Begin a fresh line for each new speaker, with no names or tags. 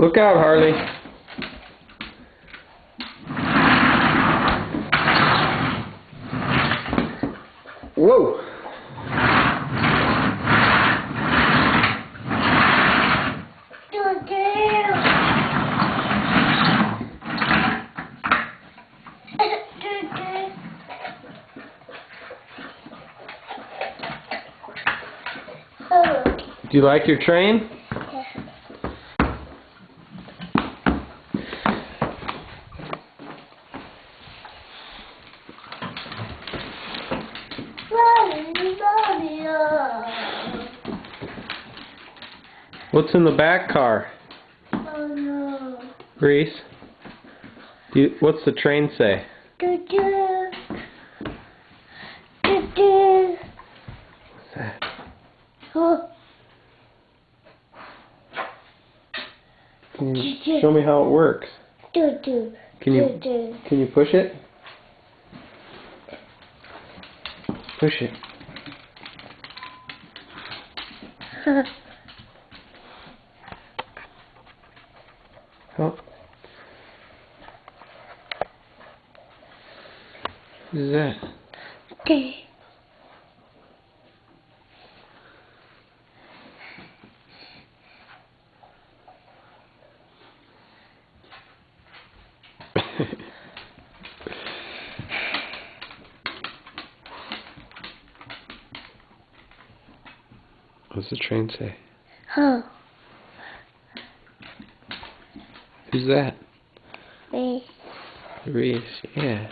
Look out, Harley. Whoa. Do you like your train? What's in the back car?
Oh no.
Reese? What's the train say?
Choo choo. Choo choo.
What's that?
Oh.
Can you show me how it works?
Choo choo.
Can you push it? Push it. Oh. What is that?
Okay.
What's the train say?
Huh.
Who's that?
Me.
Reese, yeah.